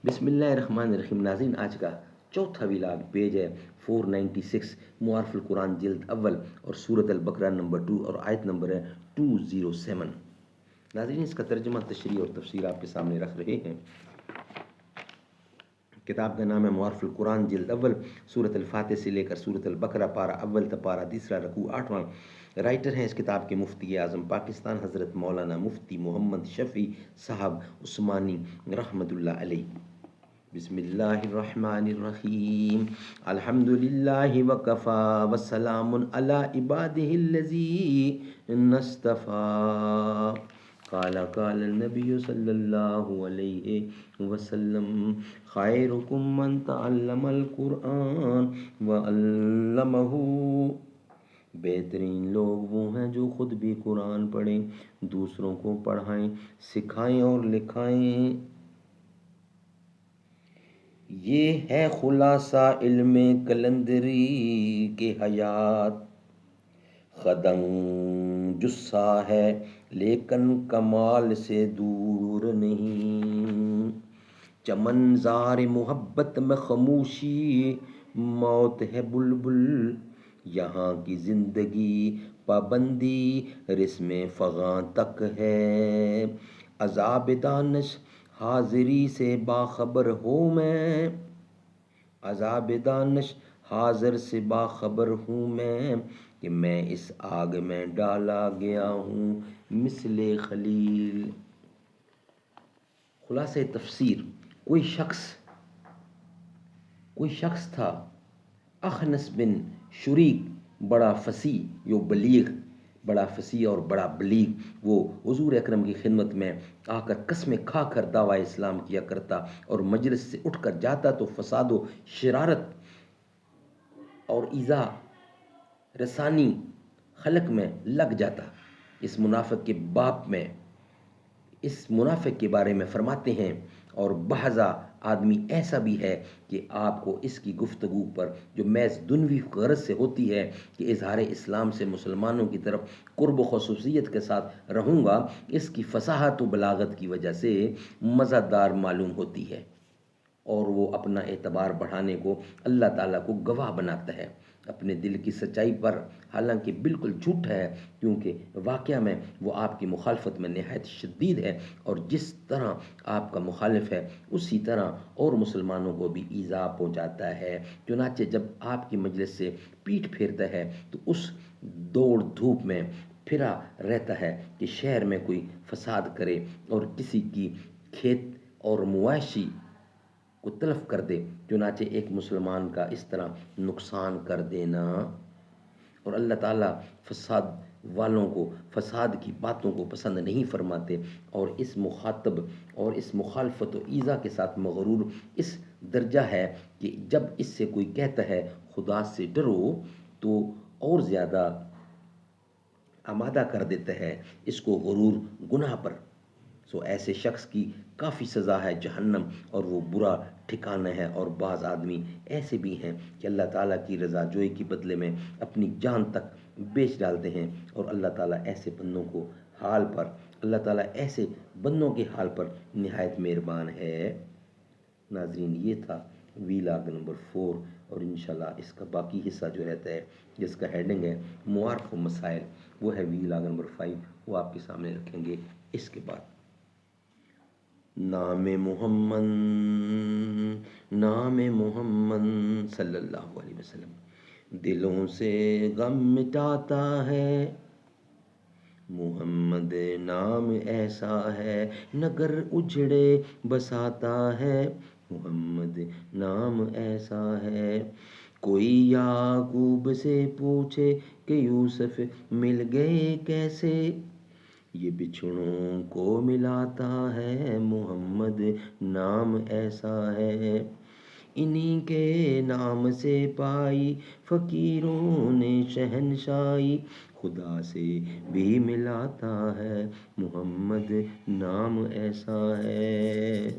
بسم اللہ الرحمن الرحیم. ناظرین، آج کا چوتھا ویلاگ پیج ہے 496، معارف القرآن جلد اول اور سورۃ البقرہ نمبر 2 اور آیت نمبر ہے 207. ناظرین، اس کا ترجمہ، تشریح اور تفسیر آپ کے سامنے رکھ رہے ہیں. کتاب کا نام ہے معارف القرآن جلد اول، سورۃ الفاتح سے لے کر سورۃ البقرہ پارہ اول تا پارہ تیسرا رکوع 8واں. رائٹر ہیں اس کتاب کے مفتی اعظم پاکستان حضرت مولانا مفتی محمد شفیع صاحب عثمانی رحمۃ اللہ علیہ. بسم اللہ الرحمن الرحیم. الحمد للہ وکفا وسلام علی عبادہ الذین اصطفیٰ. قال النبی صلی اللہ علیہ وسلم خیرکم من تعلم القرآن وعلمہ. بہترین لوگ وہ ہیں جو خود بھی قرآن پڑھیں، دوسروں کو پڑھائیں، سکھائیں اور لکھائیں. یہ ہے خلاصہ علم کلندری کے حیات. خدنگ جسہ ہے لیکن کمال سے دور نہیں. چمن زار محبت میں خاموشی موت ہے بلبل. یہاں کی زندگی پابندی رسم فغاں تک ہے. عذاب دانش حاضری سے باخبر ہوں میں، عذاب دانش حاضر سے باخبر ہوں میں، کہ میں اس آگ میں ڈالا گیا ہوں مثل خلیل. خلاصہ تفسیر: کوئی شخص تھا، اخنس بن شریک، بڑا فصیح و بلیغ، بڑا فصیح اور بڑا بلیغ. وہ حضور اکرم کی خدمت میں آ کر قسمیں کھا کر دعویٰ اسلام کیا کرتا، اور مجلس سے اٹھ کر جاتا تو فساد و شرارت اور ایذا رسانی خلق میں لگ جاتا. اس منافق کے بارے میں فرماتے ہیں، اور بہذا آدمی ایسا بھی ہے کہ آپ کو اس کی گفتگو پر جو محض دنوی غرض سے ہوتی ہے کہ اظہار اسلام سے مسلمانوں کی طرف قرب و خصوصیت کے ساتھ رہوں گا، اس کی فصاحت و بلاغت کی وجہ سے مزہ دار معلوم ہوتی ہے، اور وہ اپنا اعتبار بڑھانے کو اللہ تعالیٰ کو گواہ بناتا ہے اپنے دل کی سچائی پر، حالانکہ بالکل جھوٹ ہے، کیونکہ واقعہ میں وہ آپ کی مخالفت میں نہایت شدید ہے، اور جس طرح آپ کا مخالف ہے اسی طرح اور مسلمانوں کو بھی ایذا پہنچاتا ہے. چنانچہ جب آپ کی مجلس سے پیٹھ پھیرتا ہے تو اس دوڑ دھوپ میں پھرا رہتا ہے کہ شہر میں کوئی فساد کرے اور کسی کی کھیت اور مواشی کو تلف کر دے. چنانچہ ایک مسلمان کا اس طرح نقصان کر دینا. اور اللہ تعالیٰ فساد والوں کو، فساد کی باتوں کو پسند نہیں فرماتے، اور اس مخاطب اور اس مخالفت و ایذا کے ساتھ مغرور اس درجہ ہے کہ جب اس سے کوئی کہتا ہے خدا سے ڈرو تو اور زیادہ آمادہ کر دیتا ہے اس کو غرور گناہ پر. سو ایسے شخص کی کافی سزا ہے جہنم، اور وہ برا ٹھکانہ ہے. اور بعض آدمی ایسے بھی ہیں کہ اللہ تعالیٰ کی رضا جوئی کے بدلے میں اپنی جان تک بیچ ڈالتے ہیں، اور اللہ تعالیٰ ایسے بندوں کے حال پر نہایت مہربان ہے. ناظرین، یہ تھا ویلاگ نمبر 4، اور انشاءاللہ اس کا باقی حصہ جو رہتا ہے جس کا ہیڈنگ ہے معارف و مسائل، وہ ہے ویلاگ نمبر 5، وہ آپ کے سامنے رکھیں گے اس کے بعد. نام محمد صلی اللہ علیہ وسلم دلوں سے غم مٹاتا ہے. محمد نام ایسا ہے نگر اجڑے بساتا ہے. محمد نام ایسا ہے. کوئی یعقوب سے پوچھے کہ یوسف مل گئے کیسے، یہ بچھڑوں کو ملاتا ہے. محمد نام ایسا ہے. انہی کے نام سے پائی فقیروں نے شہنشاہی، خدا سے بھی ملاتا ہے. محمد نام ایسا ہے.